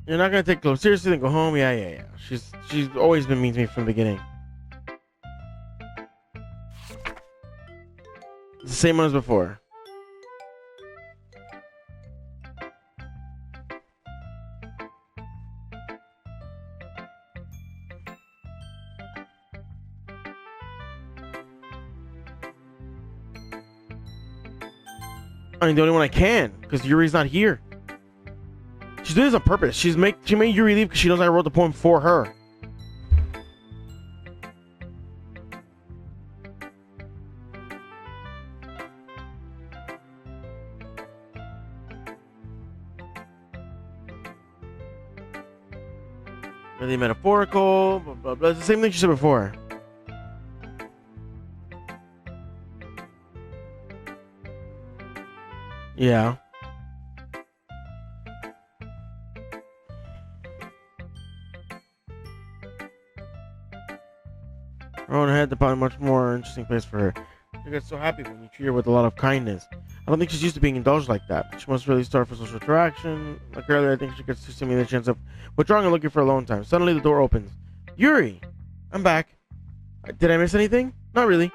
You're not gonna take clothes seriously, then go home. Yeah. She's always been mean to me from the beginning. It's the same one as before. I mean, the only one I can, because Yuri's not here. She's doing this on purpose. She made Yuri leave because she knows I wrote the poem for her. Really metaphorical, blah, blah, blah. It's the same thing she said before. Yeah. Her own head, the probably much more interesting place for her. She gets so happy when you treat her with a lot of kindness. I don't think she's used to being indulged like that. She must really start for social interaction. Like earlier, I think she gets to see me the chance of withdrawing and looking for alone time. Suddenly, the door opens. Yuri! I'm back. Did I miss anything? Not really.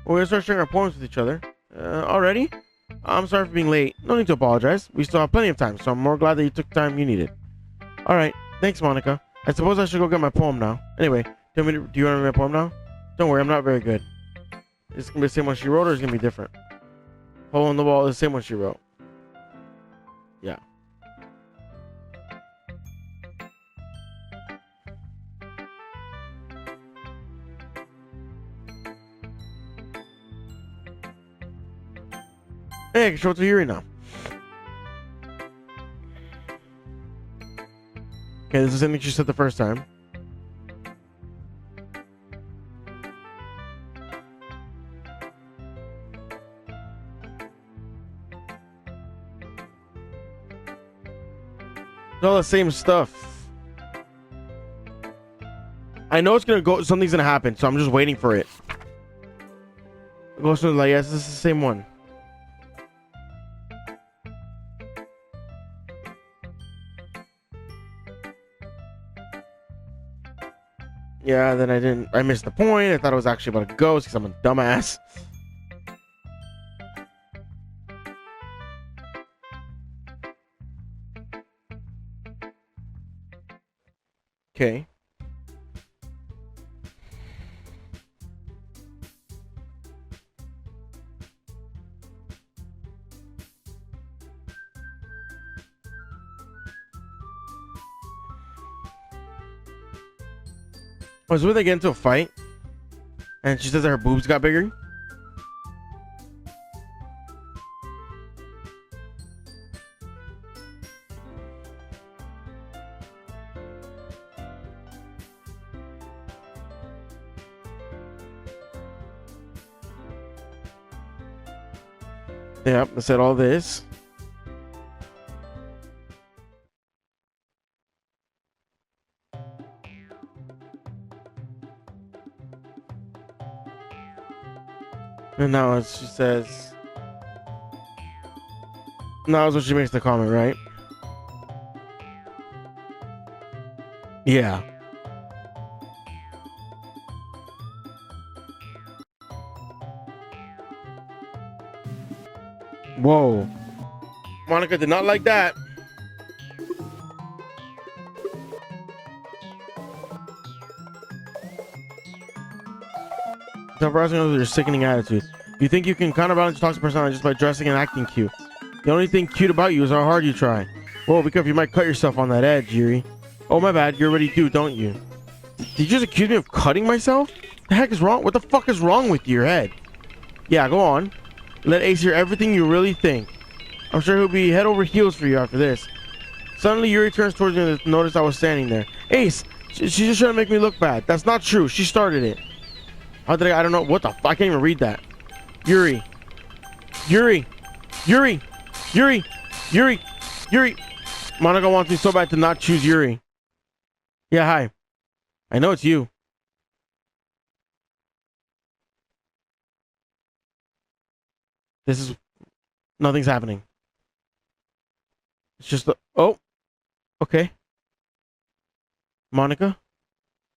We're gonna start sharing our poems with each other. Already? I'm sorry for being late. No need to apologize. We still have plenty of time, so I'm more glad that you took the time you needed. Alright. Thanks, Monica. I suppose I should go get my poem now. Anyway, do you want to read my poem now? Don't worry, I'm not very good. It's gonna be the same one she wrote, or it's gonna be different? Hole in the wall is the same one she wrote. Yeah. Hey, I can show it to Yuri now. Okay, this is something she said the first time. It's all the same stuff. I know it's gonna go. Something's gonna happen, so I'm just waiting for it. It goes to like, yes, this is the same one. Yeah, then I missed the point. I thought it was actually about a ghost because I'm a dumbass. Okay. Oh, so when they get into a fight, and she says that her boobs got bigger. Yep, I said all this. And now she says, now is when she makes the comment, right? Yeah. Whoa. Monica did not like that. Stop browsing with your sickening attitude. You think you can counterbalance your toxic personality just by dressing and acting cute. The only thing cute about you is how hard you try. Whoa, be careful, you might cut yourself on that edge, Yuri. Oh, my bad, you already do, don't you? Did you just accuse me of cutting myself? The heck is wrong? What the fuck is wrong with your head? Yeah, go on. Let Ace hear everything you really think. I'm sure he'll be head over heels for you after this. Suddenly, Yuri turns towards me and noticed I was standing there. Ace, she's just trying to make me look bad. That's not true. She started it. How did I don't know. What the fuck? I can't even read that. Yuri. Yuri. Yuri. Yuri. Yuri. Yuri. Monica wants me so bad to not choose Yuri. Yeah, hi. I know it's you. This is... Nothing's happening. It's just the... Oh. Okay. Monica?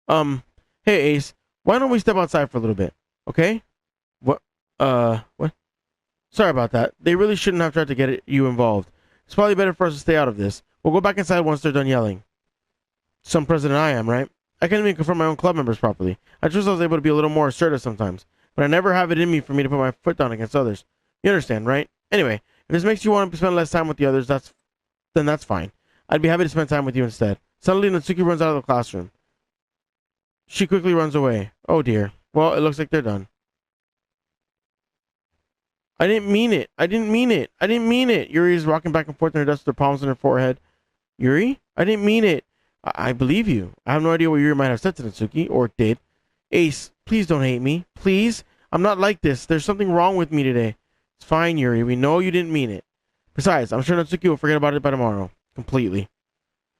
Hey, Ace. Why don't we step outside for a little bit? Okay? What? What? Sorry about that. They really shouldn't have tried to get you involved. It's probably better for us to stay out of this. We'll go back inside once they're done yelling. Some president I am, right? I can't even confront my own club members properly. I just was able to be a little more assertive sometimes. But I never have it in me for me to put my foot down against others. You understand, right? Anyway, if this makes you want to spend less time with the others, then that's fine. I'd be happy to spend time with you instead. Suddenly, Natsuki runs out of the classroom. She quickly runs away. Oh dear. Well, it looks like they're done. I didn't mean it. I didn't mean it. I didn't mean it. Yuri is rocking back and forth in her desk with her palms on her forehead. Yuri? I didn't mean it. I believe you. I have no idea what Yuri might have said to Natsuki, or did. Ace, please don't hate me. Please? I'm not like this. There's something wrong with me today. It's fine, Yuri. We know you didn't mean it. Besides, I'm sure Natsuki will forget about it by tomorrow. Completely.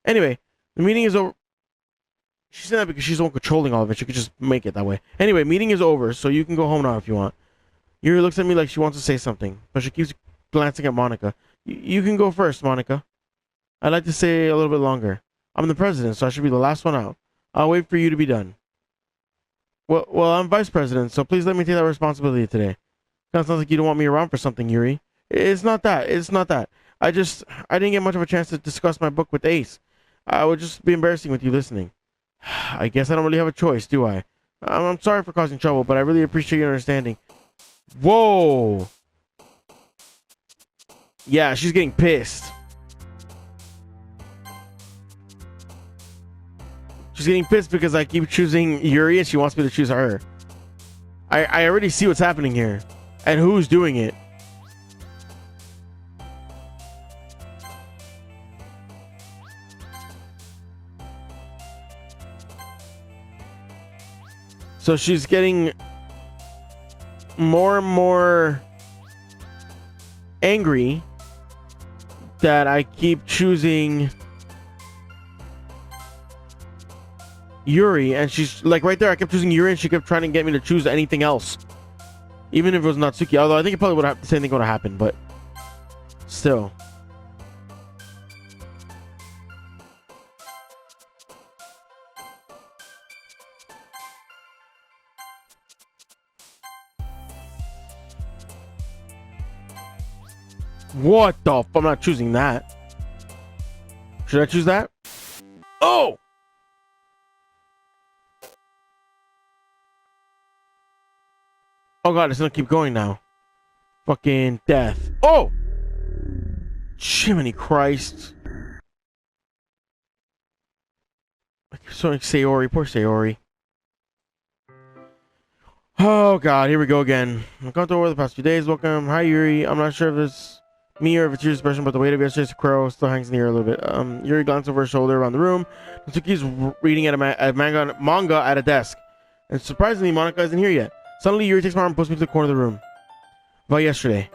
Anyway, the meeting is over. She said that because she's the one controlling all of it. She could just make it that way. Anyway, meeting is over, so you can go home now if you want. Yuri looks at me like she wants to say something, but she keeps glancing at Monica. You can go first, Monica. I'd like to stay a little bit longer. I'm the president, so I should be the last one out. I'll wait for you to be done. Well, I'm vice president, so please let me take that responsibility today. Sounds like you don't want me around for something, Yuri. It's not that. It's not that. I didn't get much of a chance to discuss my book with Ace. I would just be embarrassing with you listening. I guess I don't really have a choice, do I? I'm sorry for causing trouble, but I really appreciate your understanding. Whoa. Yeah, she's getting pissed. She's getting pissed because I keep choosing Yuri and she wants me to choose her. I already see what's happening here. And who's doing it. So she's getting more and more angry that I keep choosing Yuri, and she's like right there. I kept choosing Yuri, and she kept trying to get me to choose anything else, even if it was Natsuki. Although I think it probably would have the same thing would have happened, but still. What the f- I'm not choosing that. Should I choose that? Oh! Oh god, it's gonna keep going now. Fucking death. Oh! Jiminy Christ. So Sayori, poor Sayori. Oh god, here we go again. I'm comfortable over the past few days. Welcome. Hi Yuri. I'm not sure if it's me or if it's your expression, but the weight of yesterday's crow still hangs in the air a little bit. Yuri glanced over his shoulder around the room. Natsuki's reading at a manga at a desk. And surprisingly, Monica isn't here yet. Suddenly, Yuri takes my arm and pushes me to the corner of the room. About yesterday.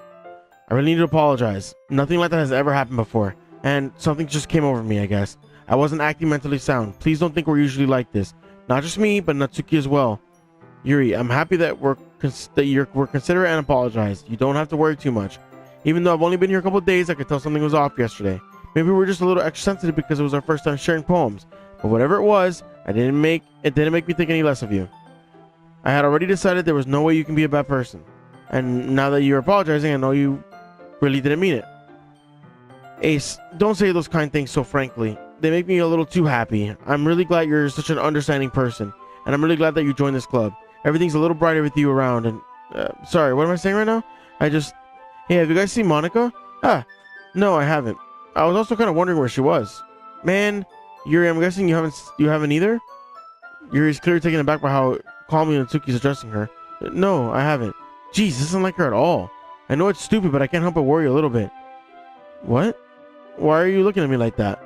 I really need to apologize. Nothing like that has ever happened before. And something just came over me, I guess. I wasn't acting mentally sound. Please don't think we're usually like this. Not just me, but Natsuki as well. Yuri, I'm happy that we're considerate and apologize. You don't have to worry too much. Even though I've only been here a couple of days, I could tell something was off yesterday. Maybe we were just a little extra sensitive because it was our first time sharing poems. But whatever it was, it didn't make me think any less of you. I had already decided there was no way you can be a bad person. And now that you're apologizing, I know you really didn't mean it. Ace, don't say those kind things so frankly. They make me a little too happy. I'm really glad you're such an understanding person. And I'm really glad that you joined this club. Everything's a little brighter with you around. And sorry, what am I saying right now? Hey, have you guys seen Monica? No, I haven't. I was also kind of wondering where she was. Man, Yuri, I'm guessing you haven't either? Yuri's clearly taken aback by how calmly Natsuki's addressing her. No, I haven't. Jeez, this isn't like her at all. I know it's stupid, but I can't help but worry a little bit. What? Why are you looking at me like that?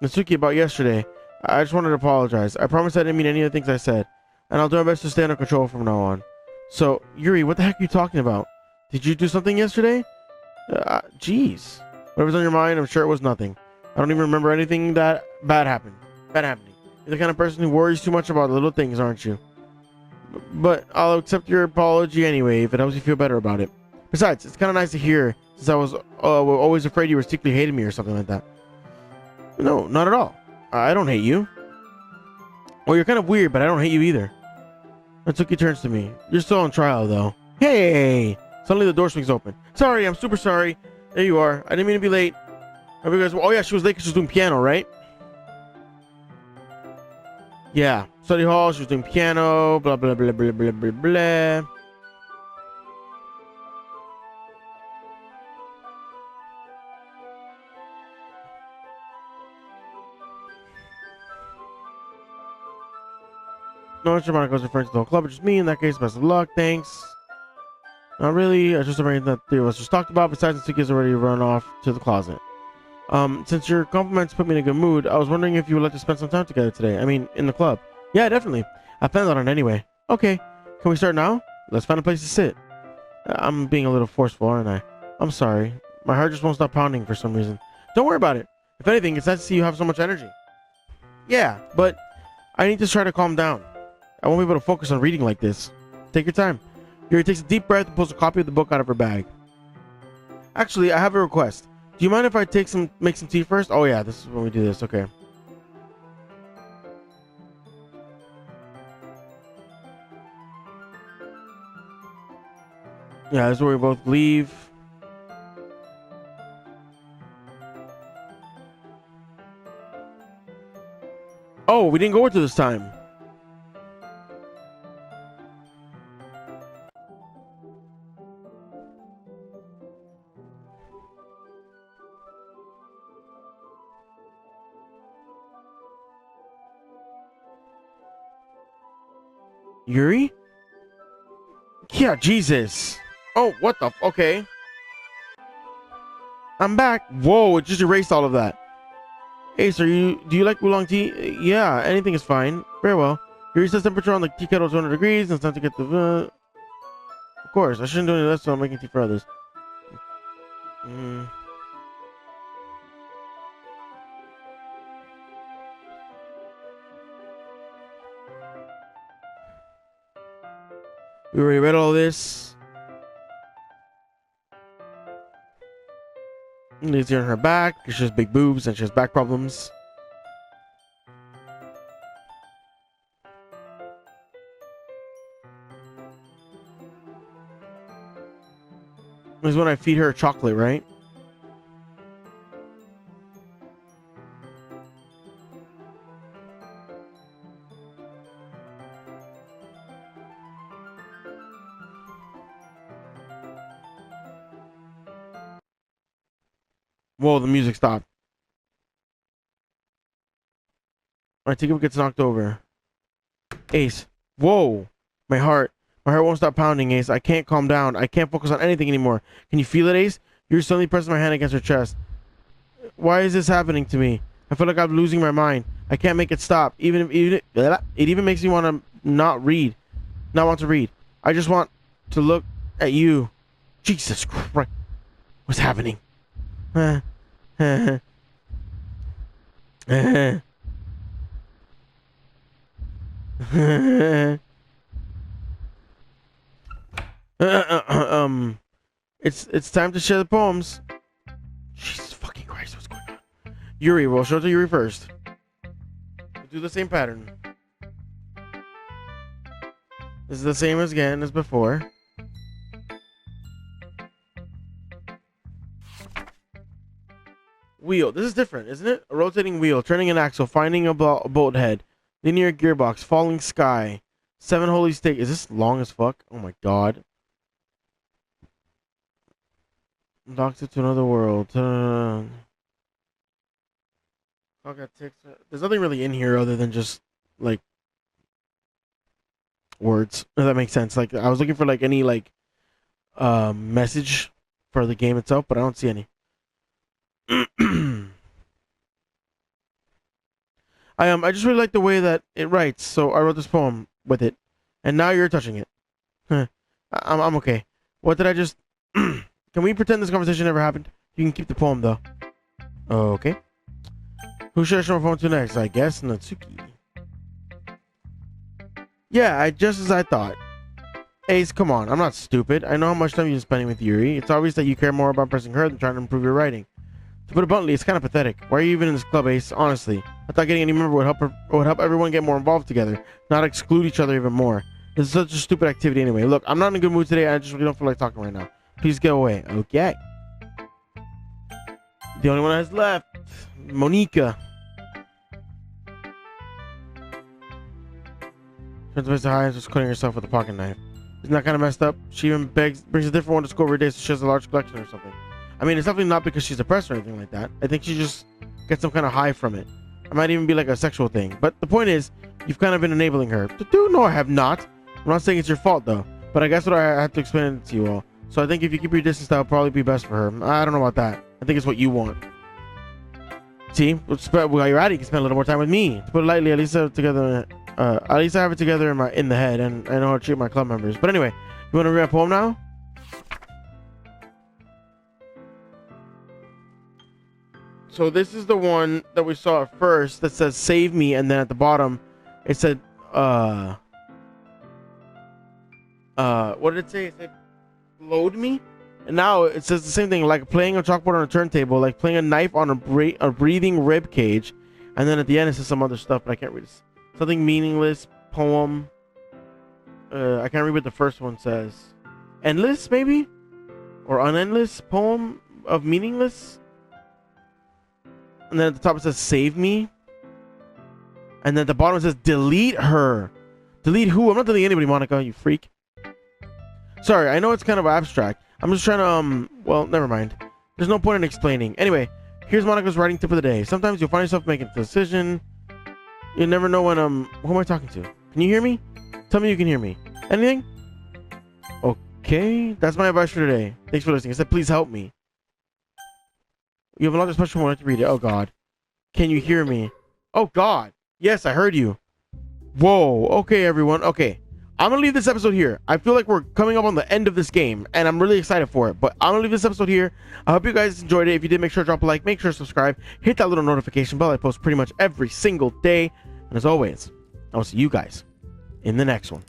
Natsuki, about yesterday. I just wanted to apologize. I promise I didn't mean any of the things I said. And I'll do my best to stay under control from now on. So, Yuri, what the heck are you talking about? Did you do something yesterday? Jeez. Whatever's on your mind, I'm sure it was nothing. I don't even remember anything that bad happening. You're the kind of person who worries too much about little things, aren't you? But I'll accept your apology anyway if it helps you feel better about it. Besides, it's kind of nice to hear since I was always afraid you were secretly hating me or something like that. No, not at all. I don't hate you. Well, you're kind of weird, but I don't hate you either. Natsuki turns to me. You're still on trial, though. Hey! Suddenly the door swings open. Sorry, I'm super sorry. There you are. I didn't mean to be late. Have you guys... Oh yeah, she was late because she was doing piano, right? Yeah. Study hall, she was doing piano, blah, blah, blah, blah, blah, blah, blah. No, it's Monica goes referring to the whole club, it's just me. In that case, best of luck. Thanks. Not really. I just something that the three of us just talked about. Besides, Natsuki's already run off to the closet. Since your compliments put me in a good mood, I was wondering if you would like to spend some time together today. I mean, in the club. Yeah, definitely. I planned on it anyway. Okay. Can we start now? Let's find a place to sit. I'm being a little forceful, aren't I? I'm sorry. My heart just won't stop pounding for some reason. Don't worry about it. If anything, it's nice to see you have so much energy. Yeah, but I need to try to calm down. I won't be able to focus on reading like this. Take your time. Yuri takes a deep breath and pulls a copy of the book out of her bag. Actually, I have a request. Do you mind if I make some tea first? Oh yeah, this is when we do this. Okay. Yeah, this is where we both leave. Oh, we didn't go into this time. Yuri? Yeah, Jesus. Oh, what the? Okay. I'm back. Whoa, it just erased all of that. Ace, do you like oolong tea? Yeah, anything is fine. Very well. Yuri says temperature on the tea kettle is 200 degrees, and it's time to get the... Of course, I shouldn't do any less, so I'm making tea for others. We already read all this. Leaves her on her back because she has big boobs and she has back problems. This is when I feed her chocolate, right? Whoa, the music stopped. My ticket gets knocked over. Ace. Whoa. My heart. My heart won't stop pounding, Ace. I can't calm down. I can't focus on anything anymore. Can you feel it, Ace? You're suddenly pressing my hand against her chest. Why is this happening to me? I feel like I'm losing my mind. I can't make it stop. It even makes me want to not want to read. I just want to look at you. Jesus Christ. What's happening? It's time to share the poems. Jesus fucking Christ, what's going on? Yuri, we'll show it to Yuri first. We'll do the same pattern. This is the same again as before. Wheel. This is different, isn't it? A rotating wheel, turning an axle, finding a bolt head, linear gearbox, falling sky, 7 holy stick. Is this long as fuck? Oh my god. Doctor to another world. There's nothing really in here other than just like words. If that makes sense. Like I was looking for like any like message for the game itself, but I don't see any. I just really like the way that it writes, so I wrote this poem with it, and now you're touching it. I'm okay. What did I just? Can we pretend this conversation never happened? You can keep the poem though. Okay. Who should I show my phone to next? I guess Natsuki. Yeah, just as I thought. Ace, come on, I'm not stupid. I know how much time you're spending with Yuri. It's obvious that you care more about impressing her than trying to improve your writing. To put it bluntly, it's kind of pathetic. Why are you even in this club, Ace? Honestly, I thought getting any member would help everyone get more involved together, not exclude each other even more. This is such a stupid activity anyway. Look, I'm not in a good mood today. I just really don't feel like talking right now. Please get away. Okay. The only one that's left, Monica. Turns face to high and just cutting herself with a pocket knife. Isn't that kind of messed up? She even brings a different one to school every day, so she has a large collection or something. I mean, it's definitely not because she's depressed or anything like that. I think she just gets some kind of high from it. It might even be like a sexual thing. But the point is, you've kind of been enabling her. Dude, no, I have not. I'm not saying it's your fault, though. But I guess what I have to explain it to you all. So I think if you keep your distance, that would probably be best for her. I don't know about that. I think it's what you want. See? While you're at it, you can spend a little more time with me. To put it lightly, at least I have it together. At least I have it together in the head, and I know how to treat my club members. But anyway, you want to read a poem now? So this is the one that we saw at first that says "Save me," and then at the bottom, it said, what did it say? It said, "Load me," and now it says the same thing, like playing a chalkboard on a turntable, like playing a knife on a breathing rib cage, and then at the end it says some other stuff, but I can't read this. Something meaningless poem. I can't read what the first one says. Endless, maybe, or unendless poem of meaningless. And then at the top it says "Save me," and then at the bottom it says "Delete her." Delete who? I'm not deleting anybody, Monica, you freak. Sorry, I know it's kind of abstract. I'm just trying to well, never mind. There's no point in explaining. Anyway, here's Monica's writing tip of the day. Sometimes you'll find yourself making a decision. You never know when who am I talking to? Can you hear me? Tell me you can hear me. Anything? Okay, that's my advice for today. Thanks for listening. I said please help me. You have another special one. I have to read it. Oh god. Can you hear me? Oh god. Yes, I heard you. Whoa. Okay, everyone. Okay. I'm gonna leave this episode here. I feel like we're coming up on the end of this game, and I'm really excited for it. But I'm gonna leave this episode here. I hope you guys enjoyed it. If you did, make sure to drop a like, make sure to subscribe, hit that little notification bell. I post pretty much every single day. And as always, I will see you guys in the next one.